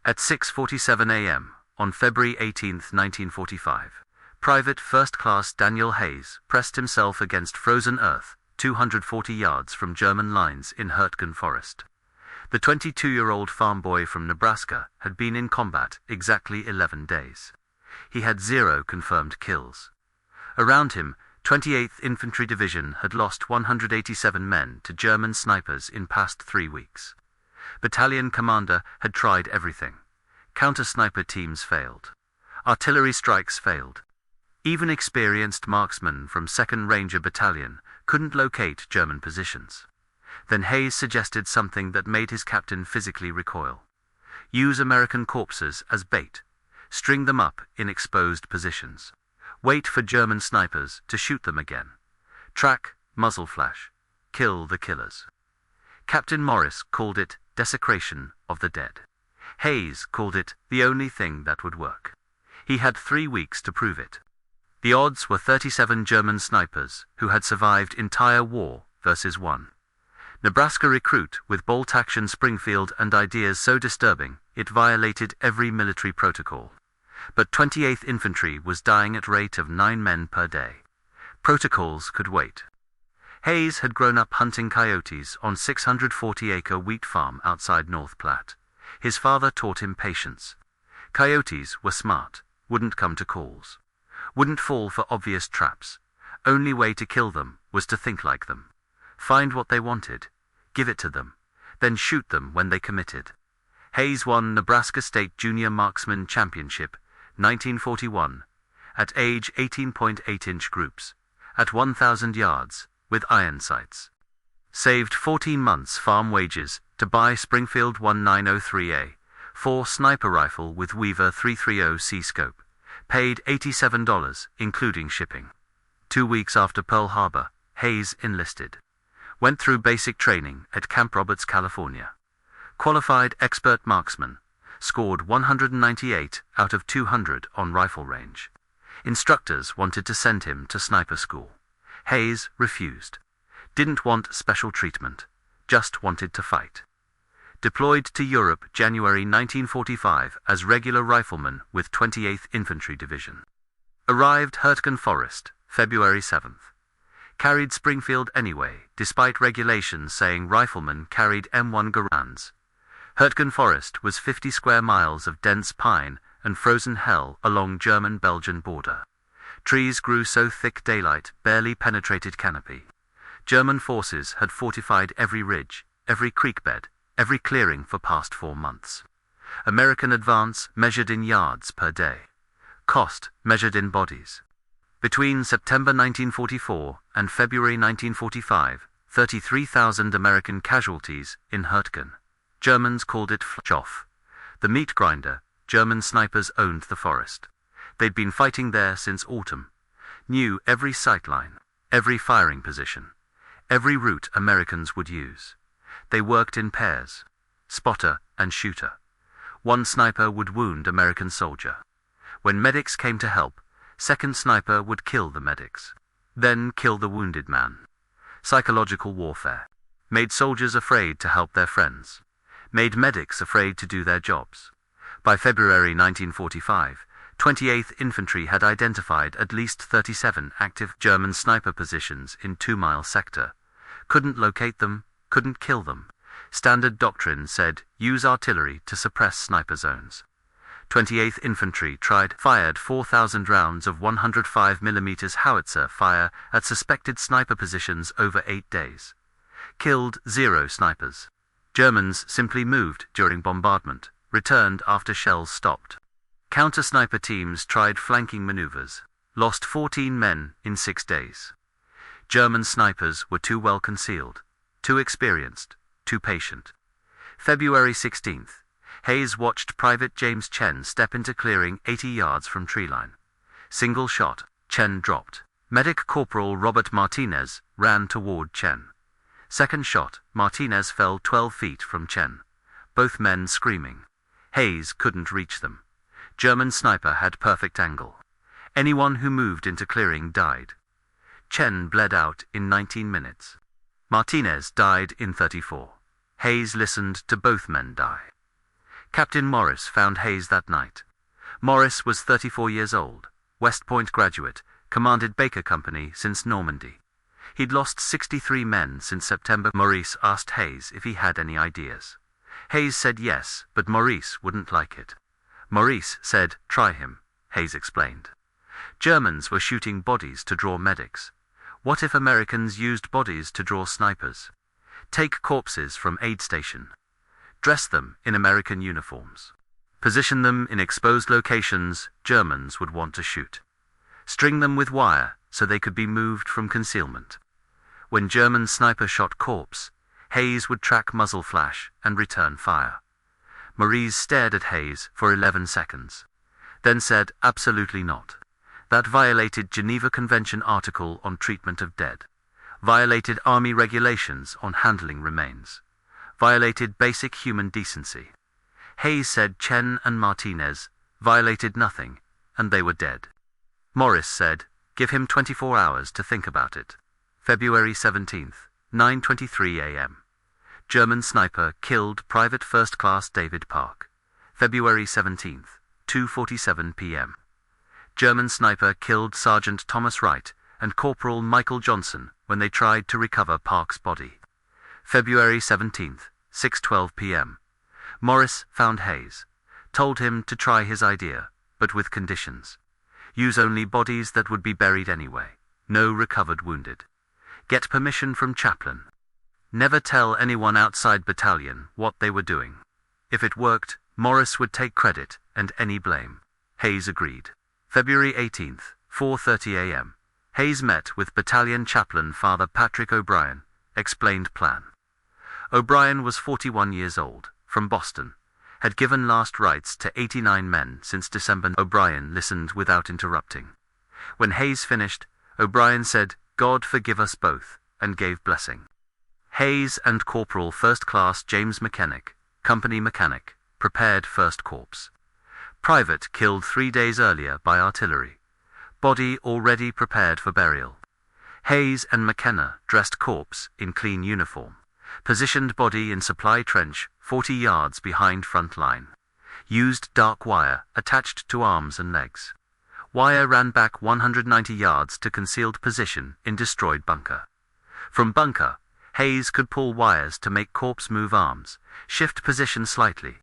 At 6:47 a.m., on February 18, 1945, Private First Class Daniel Hayes pressed himself against frozen earth 240 yards from German lines in Hurtgen Forest. The 22-year-old farm boy from Nebraska had been in combat exactly 11 days. He had 0 confirmed kills. Around him, 28th Infantry Division had lost 187 men to German snipers in past 3 weeks. Battalion commander had tried everything. Counter-sniper teams failed. Artillery strikes failed. Even experienced marksmen from 2nd Ranger Battalion couldn't locate German positions. Then Hayes suggested something that made his captain physically recoil. Use American corpses as bait. String them up in exposed positions. Wait for German snipers to shoot them again. Track, muzzle flash. Kill the killers. Captain Morris called it desecration of the dead. Hayes called it the only thing that would work. He had 3 weeks to prove it. The odds were 37 German snipers who had survived entire war versus 1. Nebraska recruit with bolt-action Springfield and ideas so disturbing it violated every military protocol. But 28th Infantry was dying at rate of 9 men per day. Protocols could wait. Hayes had grown up hunting coyotes on 640-acre wheat farm outside North Platte. His father taught him patience. Coyotes were smart, wouldn't come to calls, wouldn't fall for obvious traps. Only way to kill them was to think like them. Find what they wanted, give it to them, then shoot them when they committed. Hayes won Nebraska State Junior Marksman Championship, 1941, at age 18.8-inch groups, at 1,000 yards, with iron sights. Saved 14 months farm wages to buy Springfield 1903A, 4 sniper rifle with Weaver 330C scope. Paid $87, including shipping. 2 weeks after Pearl Harbor, Hayes enlisted. Went through basic training at Camp Roberts, California. Qualified expert marksman. Scored 198 out of 200 on rifle range. Instructors wanted to send him to sniper school. Hayes refused. Didn't want special treatment. Just wanted to fight. Deployed to Europe January 1945 as regular rifleman with 28th Infantry Division. Arrived Hurtgen Forest, February 7th. Carried Springfield anyway, despite regulations saying riflemen carried M1 Garands. Hurtgen Forest was 50 square miles of dense pine and frozen hell along German-Belgian border. Trees grew so thick daylight barely penetrated canopy. German forces had fortified every ridge, every creek bed, every clearing for past 4 months. American advance measured in yards per day. Cost measured in bodies. Between September 1944 and February 1945, 33,000 American casualties in Hurtgen. Germans called it Flachoff. The meat grinder, German snipers owned the forest. They'd been fighting there since autumn. Knew every sight line, every firing position, every route Americans would use. They worked in pairs, spotter and shooter. One sniper would wound American soldier. When medics came to help, second sniper would kill the medics, then kill the wounded man. Psychological warfare. Made soldiers afraid to help their friends. Made medics afraid to do their jobs. By February 1945, 28th Infantry had identified at least 37 active German sniper positions in 2-mile sector. Couldn't locate them, couldn't kill them. Standard doctrine said, use artillery to suppress sniper zones. 28th Infantry fired 4,000 rounds of 105mm howitzer fire at suspected sniper positions over 8 days. Killed 0 snipers. Germans simply moved during bombardment, returned after shells stopped. Counter-sniper teams tried flanking maneuvers, lost 14 men in 6 days. German snipers were too well concealed, too experienced, too patient. February 16th, Hayes watched Private James Chen step into clearing 80 yards from treeline. Single shot, Chen dropped. Medic Corporal Robert Martinez ran toward Chen. Second shot, Martinez fell 12 feet from Chen. Both men screaming. Hayes couldn't reach them. German sniper had perfect angle. Anyone who moved into clearing died. Chen bled out in 19 minutes. Martinez died in 34. Hayes listened to both men die. Captain Morris found Hayes that night. Morris was 34 years old, West Point graduate, commanded Baker Company since Normandy. He'd lost 63 men since September. Maurice asked Hayes if he had any ideas. Hayes said yes, but Maurice wouldn't like it. Maurice said, "Try him," Hayes explained. Germans were shooting bodies to draw medics. What if Americans used bodies to draw snipers? Take corpses from aid station. Dress them in American uniforms. Position them in exposed locations Germans would want to shoot. String them with wire so they could be moved from concealment. When German sniper shot corpse, Hayes would track muzzle flash and return fire. Maurice stared at Hayes for 11 seconds, then said, "Absolutely not. That violated Geneva Convention article on treatment of dead, violated Army regulations on handling remains, violated basic human decency." Hayes said Chen and Martinez violated nothing, and they were dead. Morris said, "Give him 24 hours to think about it." February 17th, 9:23 a.m. German sniper killed Private First Class David Park. February 17th, 2:47 p.m. German sniper killed Sergeant Thomas Wright and Corporal Michael Johnson when they tried to recover Park's body. February 17th, 6:12 p.m. Morris found Hayes, told him to try his idea, but with conditions. Use only bodies that would be buried anyway. No recovered wounded. Get permission from chaplain. Never tell anyone outside battalion what they were doing. If it worked, Morris would take credit and any blame. Hayes agreed. February 18th, 4:30 a.m. Hayes met with battalion chaplain Father Patrick O'Brien, explained plan. O'Brien was 41 years old, from Boston, had given last rites to 89 men since December. O'Brien listened without interrupting. When Hayes finished, O'Brien said, "God forgive us both," and gave blessing. Hayes and Corporal First Class James Mechanic, company mechanic, prepared first corpse. Private killed 3 days earlier by artillery. Body already prepared for burial. Hayes and McKenna dressed corpse in clean uniform. Positioned body in supply trench 40 yards behind front line. Used dark wire attached to arms and legs. Wire ran back 190 yards to concealed position in destroyed bunker. From bunker, Hayes could pull wires to make corpse move arms, shift position slightly.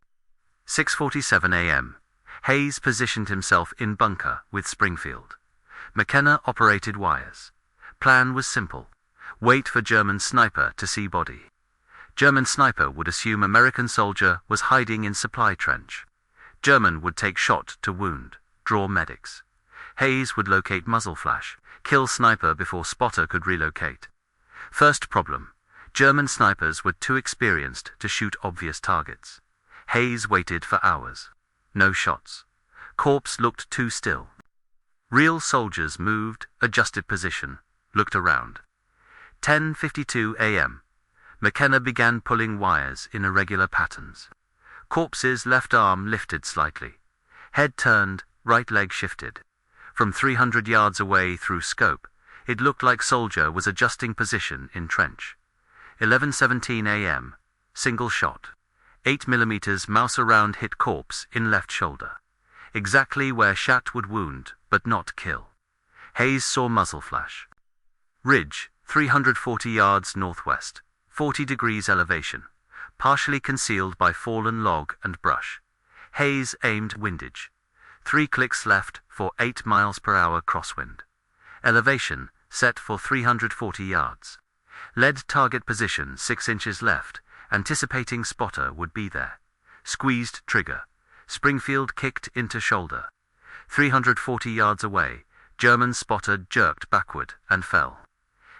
6:47 a.m. Hayes positioned himself in bunker with Springfield. McKenna operated wires. Plan was simple. Wait for German sniper to see body. German sniper would assume American soldier was hiding in supply trench. German would take shot to wound, draw medics. Hayes would locate muzzle flash, kill sniper before spotter could relocate. First problem: German snipers were too experienced to shoot obvious targets. Hayes waited for hours. No shots. Corpse looked too still. Real soldiers moved, adjusted position, looked around. 10:52 a.m. McKenna began pulling wires in irregular patterns. Corpse's left arm lifted slightly. Head turned, right leg shifted. From 300 yards away through scope, it looked like soldier was adjusting position in trench. 11:17 a.m. Single shot. 8 mm mouse around hit corpse in left shoulder. Exactly where shot would wound, but not kill. Hayes saw muzzle flash. Ridge, 340 yards northwest, 40 degrees elevation, partially concealed by fallen log and brush. Hayes aimed windage. 3 clicks left for 8 miles per hour crosswind. Elevation set for 340 yards. Led target position 6 inches left, anticipating spotter would be there. Squeezed trigger. Springfield kicked into shoulder. 340 yards away, German spotter jerked backward and fell.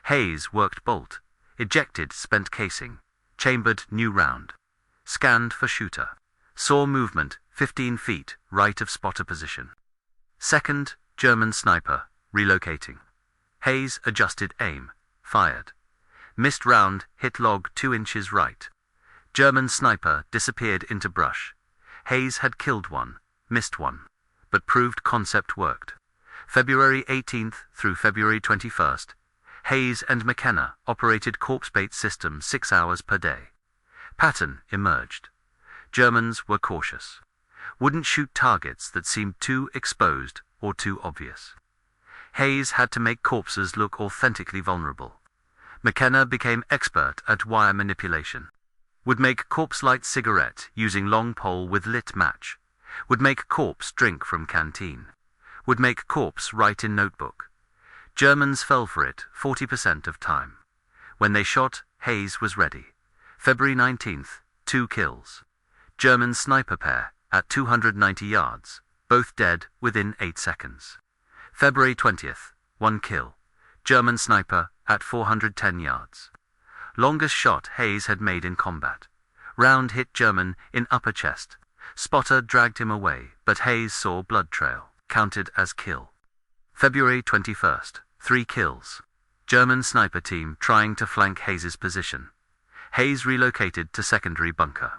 Hayes worked bolt. Ejected spent casing. Chambered new round. Scanned for shooter. Saw movement 15 feet right of spotter position. Second, German sniper, relocating. Hayes adjusted aim. Fired. Missed round, hit log 2 inches right. German sniper disappeared into brush. Hayes had killed one, missed one, but proved concept worked. February 18th through February 21st, Hayes and McKenna operated corpse bait system 6 hours per day. Pattern emerged. Germans were cautious. Wouldn't shoot targets that seemed too exposed or too obvious. Hayes had to make corpses look authentically vulnerable. McKenna became expert at wire manipulation. Would make corpse light cigarette using long pole with lit match. Would make corpse drink from canteen. Would make corpse write in notebook. Germans fell for it 40% of time. When they shot, Hayes was ready. February 19th, 2 kills. German sniper pair, at 290 yards, both dead within 8 seconds. February 20th, 1 kill. German sniper, at 410 yards. Longest shot Hayes had made in combat. Round hit German in upper chest. Spotter dragged him away, but Hayes saw blood trail, counted as kill. February 21st, 3 kills. German sniper team trying to flank Hayes's position. Hayes relocated to secondary bunker.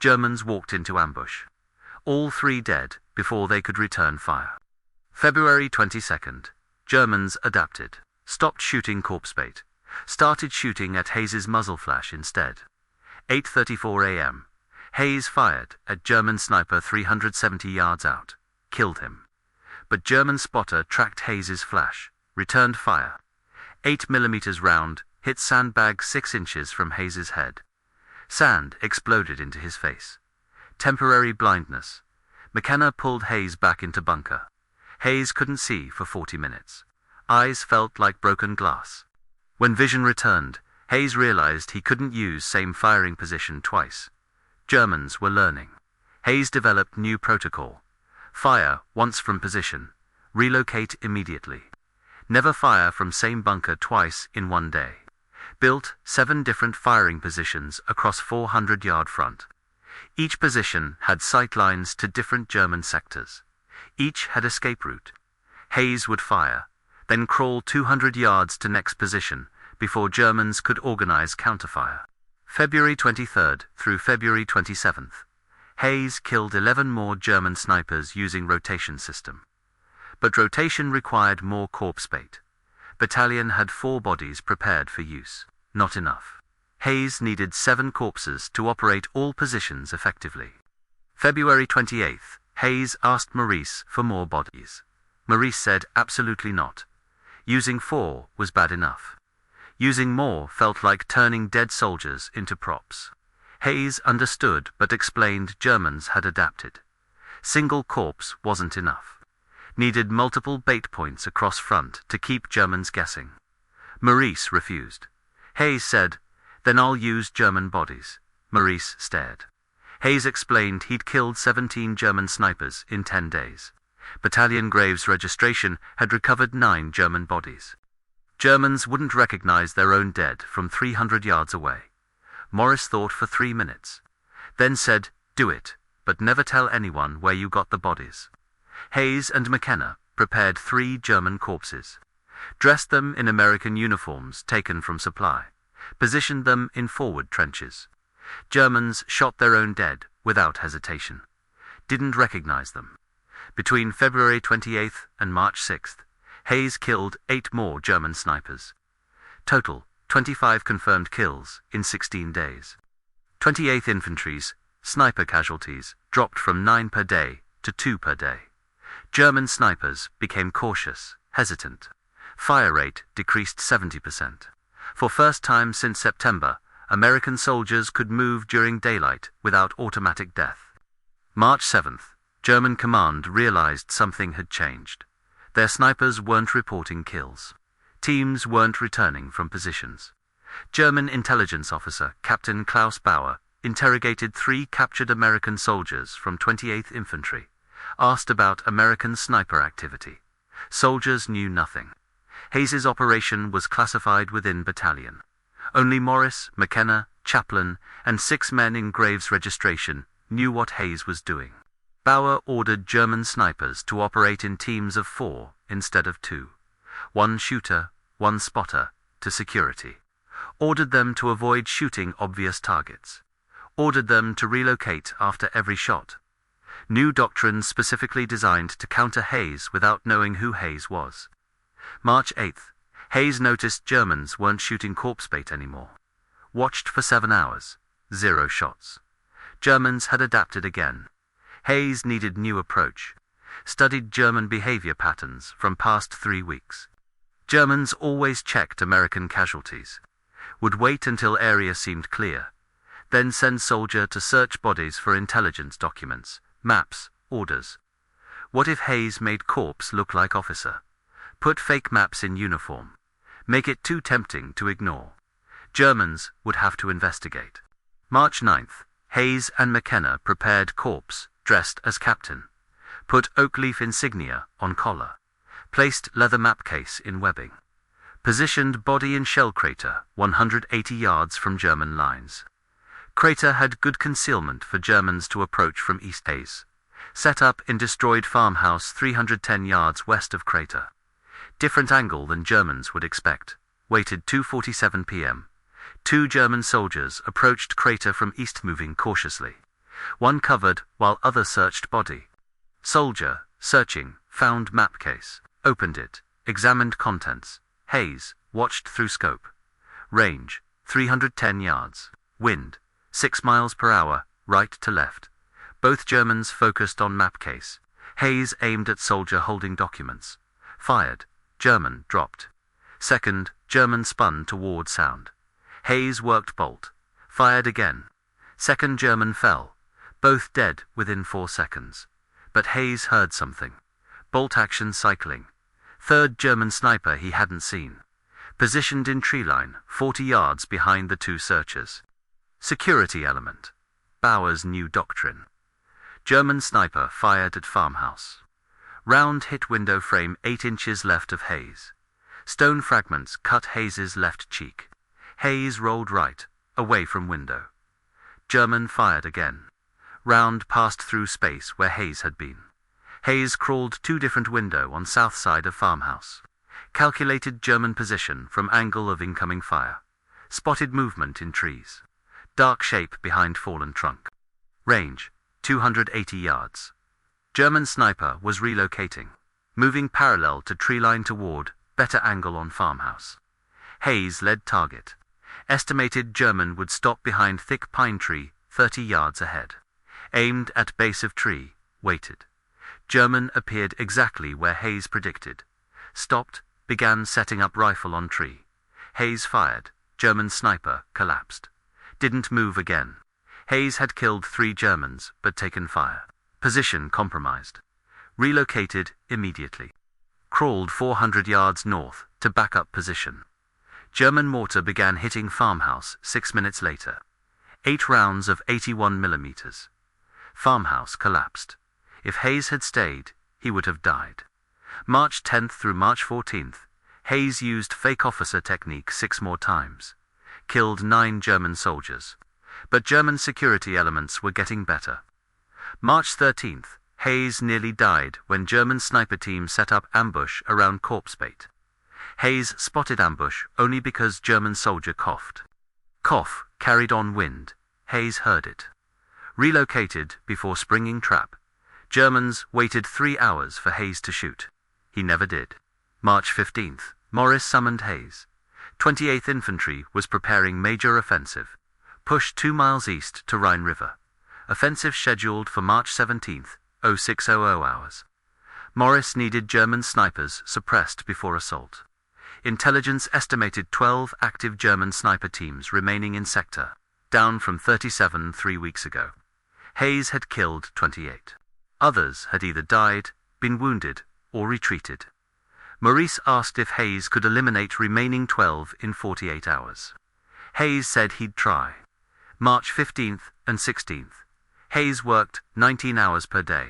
Germans walked into ambush. All 3 dead before they could return fire. February 22nd, Germans adapted, stopped shooting corpse bait, started shooting at Hayes's muzzle flash instead. 8:34 a.m. Hayes fired at German sniper 370 yards out, killed him. But German spotter tracked Hayes's flash, returned fire. 8mm round hit sandbag 6 inches from Hayes's head. Sand exploded into his face. Temporary blindness. McKenna pulled Hayes back into bunker. Hayes couldn't see for 40 minutes. Eyes felt like broken glass. When vision returned, Hayes realized he couldn't use same firing position twice. Germans were learning. Hayes developed new protocol. Fire once from position. Relocate immediately. Never fire from same bunker twice in one day. Built 7 different firing positions across 400-yard front. Each position had sight lines to different German sectors. Each had escape route. Hayes would fire, then crawl 200 yards to next position before Germans could organize counterfire. February 23rd through February 27th. Hayes killed 11 more German snipers using rotation system. But rotation required more corpse bait. Battalion had 4 bodies prepared for use. Not enough. Hayes needed 7 corpses to operate all positions effectively. February 28th, Hayes asked Maurice for more bodies. Maurice said absolutely not. Using 4 was bad enough. Using more felt like turning dead soldiers into props. Hayes understood but explained Germans had adapted. Single corpse wasn't enough. Needed multiple bait points across front to keep Germans guessing. Maurice refused. Hayes said, "Then I'll use German bodies." Maurice stared. Hayes explained he'd killed 17 German snipers in 10 days. Battalion Graves registration had recovered 9 German bodies. Germans wouldn't recognize their own dead from 300 yards away. Morris thought for 3 minutes. Then said, "Do it, but never tell anyone where you got the bodies." Hayes and McKenna prepared 3 German corpses. Dressed them in American uniforms taken from supply. Positioned them in forward trenches. Germans shot their own dead without hesitation. Didn't recognize them. Between February 28th and March 6th, Hayes killed 8 more German snipers. Total, 25 confirmed kills in 16 days. 28th Infantry's sniper casualties dropped from 9 per day to 2 per day. German snipers became cautious, hesitant. Fire rate decreased 70%. For first time since September, American soldiers could move during daylight without automatic death. March 7th, German command realized something had changed. Their snipers weren't reporting kills. Teams weren't returning from positions. German intelligence officer Captain Klaus Bauer interrogated 3 captured American soldiers from 28th Infantry, asked about American sniper activity. Soldiers knew nothing. Hayes's operation was classified within battalion. Only Morris, McKenna, Chaplin, and 6 men in Graves registration knew what Hayes was doing. Bauer ordered German snipers to operate in teams of 4 instead of 2. 1 shooter, 1 spotter, to security. Ordered them to avoid shooting obvious targets. Ordered them to relocate after every shot. New doctrines specifically designed to counter Hayes without knowing who Hayes was. March 8th, Hayes noticed Germans weren't shooting corpse bait anymore. Watched for 7 hours. 0 shots. Germans had adapted again. Hayes needed new approach. Studied German behavior patterns from past 3 weeks. Germans always checked American casualties. Would wait until area seemed clear. Then send soldier to search bodies for intelligence documents, maps, orders. What if Hayes made corpse look like officer? Put fake maps in uniform. Make it too tempting to ignore. Germans would have to investigate. March 9th, Hayes and McKenna prepared corpse, dressed as captain. Put oak leaf insignia on collar. Placed leather map case in webbing. Positioned body in shell crater, 180 yards from German lines. Crater had good concealment for Germans to approach from east. Hayes set up in destroyed farmhouse 310 yards west of crater. Different angle than Germans would expect. Waited 2:47 p.m. 2 German soldiers approached crater from east, moving cautiously. One covered while other searched body. Soldier, searching, found map case. Opened it, examined contents. Hayes watched through scope. Range, 310 yards. Wind, 6 miles per hour, right to left. Both Germans focused on map case. Hayes aimed at soldier holding documents. Fired. German dropped. Second, German spun toward sound. Hayes worked bolt. Fired again. Second German fell. Both dead within 4 seconds. But Hayes heard something. Bolt action cycling. Third German sniper he hadn't seen. Positioned in tree line, 40 yards behind the 2 searchers. Security element. Bauer's new doctrine. German sniper fired at farmhouse. Round hit window frame 8 inches left of Hayes. Stone fragments cut Hayes's left cheek. Hayes rolled right, away from window. German fired again. Round passed through space where Hayes had been. Hayes crawled 2 different window on south side of farmhouse. Calculated German position from angle of incoming fire. Spotted movement in trees. Dark shape behind fallen trunk. Range, 280 yards. German sniper was relocating. Moving parallel to tree line toward, better angle on farmhouse. Hayes led target. Estimated German would stop behind thick pine tree, 30 yards ahead. Aimed at base of tree, waited. German appeared exactly where Hayes predicted. Stopped, began setting up rifle on tree. Hayes fired. German sniper collapsed. Didn't move again. Hayes had killed 3 Germans, but taken fire. Position compromised. Relocated immediately. Crawled 400 yards north to backup position. German mortar began hitting farmhouse 6 minutes later. 8 rounds of 81 millimeters. Farmhouse collapsed. If Hayes had stayed, he would have died. March 10th through March 14th, Hayes used fake officer technique 6 more times. Killed 9 German soldiers. But German security elements were getting better. March 13th, Hayes nearly died when German sniper team set up ambush around corpse bait. Hayes spotted ambush only because German soldier coughed. Cough carried on wind. Hayes heard it. Relocated before springing trap. Germans waited 3 hours for Hayes to shoot. He never did. March 15th, Morris summoned Hayes. 28th Infantry was preparing major offensive. Pushed 2 miles east to Rhine River. Offensive scheduled for March 17th, 0600 hours. Morris needed German snipers suppressed before assault. Intelligence estimated 12 active German sniper teams remaining in sector, down from 37 3 weeks ago. Hayes had killed 28. Others had either died, been wounded, or retreated. Maurice asked if Hayes could eliminate remaining 12 in 48 hours. Hayes said he'd try. March 15th and 16th. Hayes worked 19 hours per day.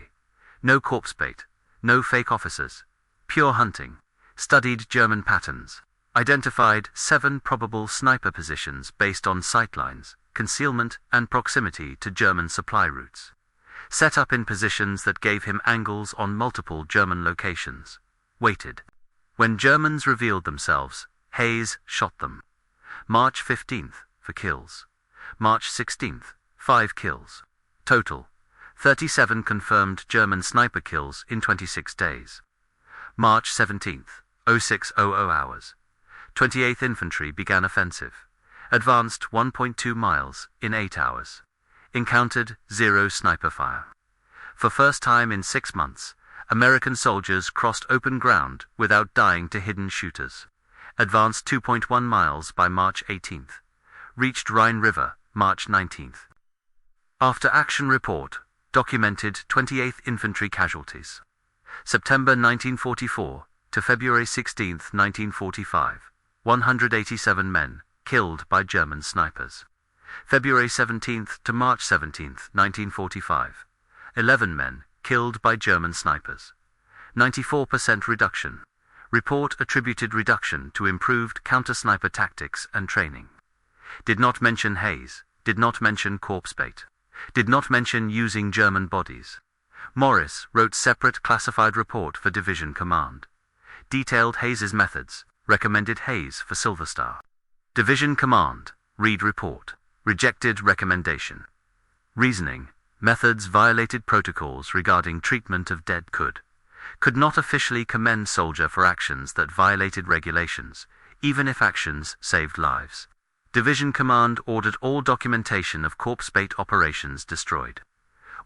No corpse bait, no fake officers. Pure hunting. Studied German patterns. Identified 7 probable sniper positions based on sightlines, concealment, and proximity to German supply routes. Set up in positions that gave him angles on multiple German locations. Waited. When Germans revealed themselves, Hayes shot them. March 15th, for kills. March 16th, 5 kills. Total, 37 confirmed German sniper kills in 26 days. March 17th, 0600 hours. 28th Infantry began offensive. Advanced 1.2 miles in 8 hours. Encountered zero sniper fire. For first time in 6 months, American soldiers crossed open ground without dying to hidden shooters. Advanced 2.1 miles by March 18th. Reached Rhine River, March 19th. After action report, documented 28th Infantry casualties. September 1944 to February 16, 1945, 187 men killed by German snipers. February 17 to March 17, 1945, 11 men killed by German snipers. 94% reduction. Report attributed reduction to improved counter-sniper tactics and training. Did not mention Hayes, did not mention corpse bait, did not mention using German bodies. Morris wrote separate classified report for Division Command. Detailed Hayes's methods, recommended Hayes for Silver Star. Division Command, read report, rejected recommendation. Reasoning, methods violated protocols regarding treatment of dead could not officially commend soldier for actions that violated regulations, even if actions saved lives. Division Command ordered all documentation of corpse bait operations destroyed.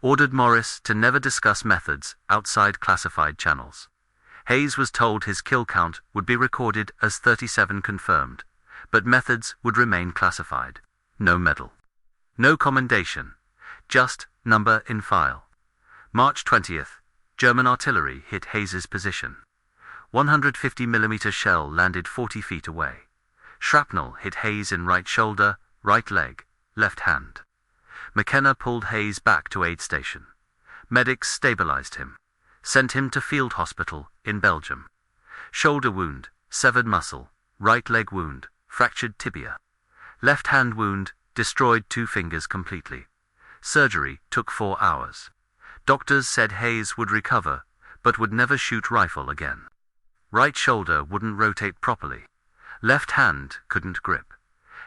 Ordered Morris to never discuss methods outside classified channels. Hayes was told his kill count would be recorded as 37 confirmed, but methods would remain classified. No medal. No commendation. Just number in file. March 20th, German artillery hit Hayes's position. 150 mm shell landed 40 feet away. Shrapnel hit Hayes in right shoulder, right leg, left hand. McKenna pulled Hayes back to aid station. Medics stabilized him. Sent him to field hospital in Belgium. Shoulder wound, severed muscle, right leg wound, fractured tibia. Left hand wound, destroyed 2 fingers completely. Surgery took 4 hours. Doctors said Hayes would recover, but would never shoot rifle again. Right shoulder wouldn't rotate properly. Left hand couldn't grip.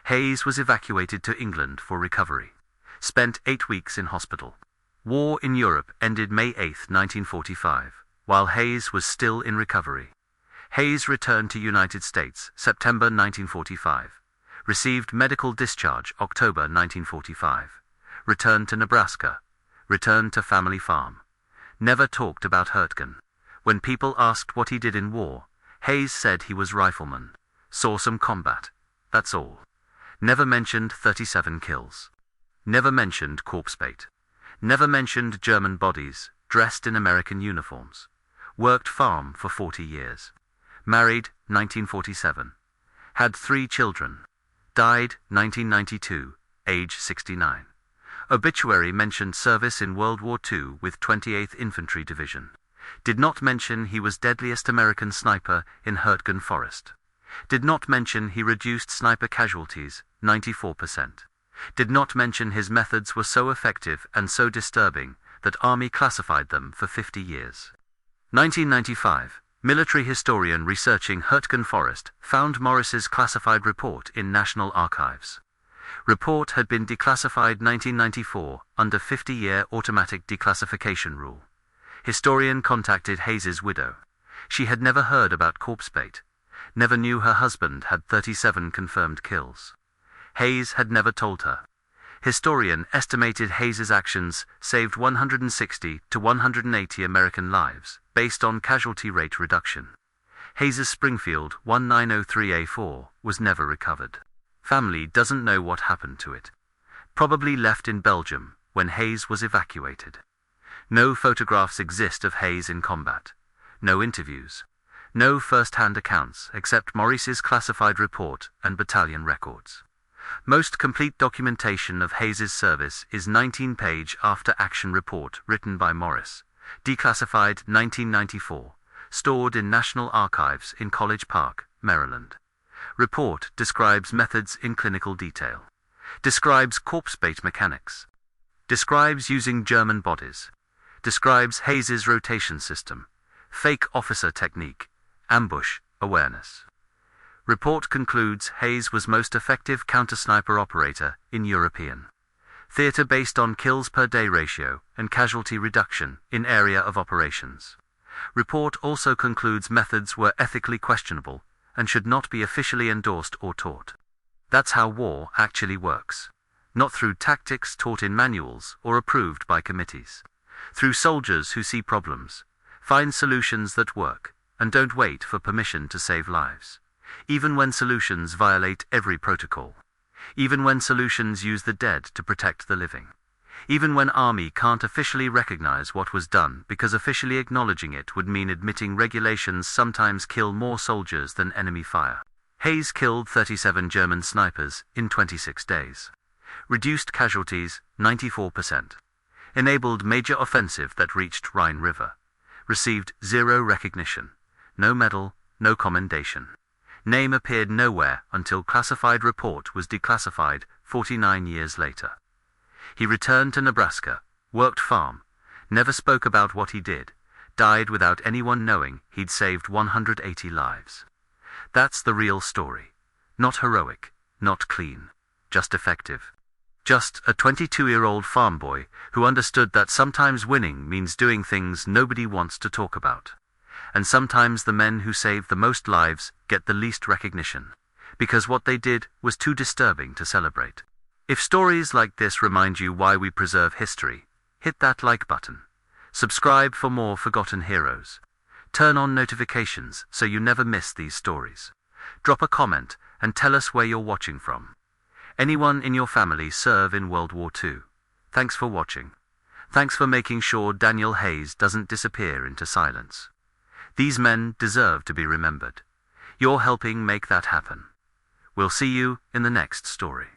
Hayes was evacuated to England for recovery. Spent 8 weeks in hospital. War in Europe ended May 8, 1945, while Hayes was still in recovery. Hayes returned to United States, September 1945. Received medical discharge, October 1945. Returned to Nebraska. Returned to family farm. Never talked about Hurtgen. When people asked what he did in war, Hayes said he was rifleman. Saw some combat. That's all. Never mentioned 37 kills. Never mentioned corpse bait. Never mentioned German bodies, dressed in American uniforms. Worked farm for 40 years. Married, 1947. Had 3 children. Died, 1992, age 69. Obituary mentioned service in World War II with 28th Infantry Division. Did not mention he was deadliest American sniper in Hurtgen Forest. Did not mention he reduced sniper casualties, 94%. Did not mention his methods were so effective and so disturbing that Army classified them for 50 years. 1995, military historian researching Hurtgen Forest found Morris's classified report in National Archives. Report had been declassified 1994 under 50-year automatic declassification rule. Historian contacted Hayes's widow. She had never heard about corpse bait. Never knew her husband had 37 confirmed kills. Hayes had never told her. Historian estimated Hayes's actions saved 160 to 180 American lives, based on casualty rate reduction. Hayes's Springfield 1903A4 was never recovered. Family doesn't know what happened to it. Probably left in Belgium when Hayes was evacuated. No photographs exist of Hayes in combat. No interviews. No first-hand accounts except Morris's classified report and battalion records. Most complete documentation of Hayes's service is 19-page after-action report written by Morris, declassified 1994, stored in National Archives in College Park, Maryland. Report describes methods in clinical detail. Describes corpse bait mechanics. Describes using German bodies. Describes Hayes's rotation system. Fake officer technique. Ambush awareness. Report concludes Hayes was most effective counter-sniper operator in European theater based on kills per day ratio and casualty reduction in area of operations. Report also concludes methods were ethically questionable and should not be officially endorsed or taught. That's how war actually works. not through tactics taught in manuals or approved by committees. Through soldiers who see problems, find solutions that work, and don't wait for permission to save lives. Even when solutions violate every protocol. Even when solutions use the dead to protect the living. Even when army can't officially recognize what was done because officially acknowledging it would mean admitting regulations sometimes kill more soldiers than enemy fire. Hayes killed 37 German snipers in 26 days. Reduced casualties 94%. Enabled major offensive that reached Rhine River. Received zero recognition. No medal, no commendation. Name appeared nowhere until classified report was declassified 49 years later. He returned to Nebraska, worked farm, never spoke about what he did, died without anyone knowing he'd saved 180 lives. That's the real story. Not heroic, not clean, just effective. Just a 22-year-old farm boy who understood that sometimes winning means doing things nobody wants to talk about. And sometimes the men who save the most lives get the least recognition, because what they did was too disturbing to celebrate. If stories like this remind you why we preserve history, hit that like button. Subscribe for more forgotten heroes. Turn on notifications so you never miss these stories. Drop a comment and tell us where you're watching from. Anyone in your family serve in World War II? Thanks for watching. Thanks for making sure Daniel Hayes doesn't disappear into silence. These men deserve to be remembered. You're helping make that happen. We'll see you in the next story.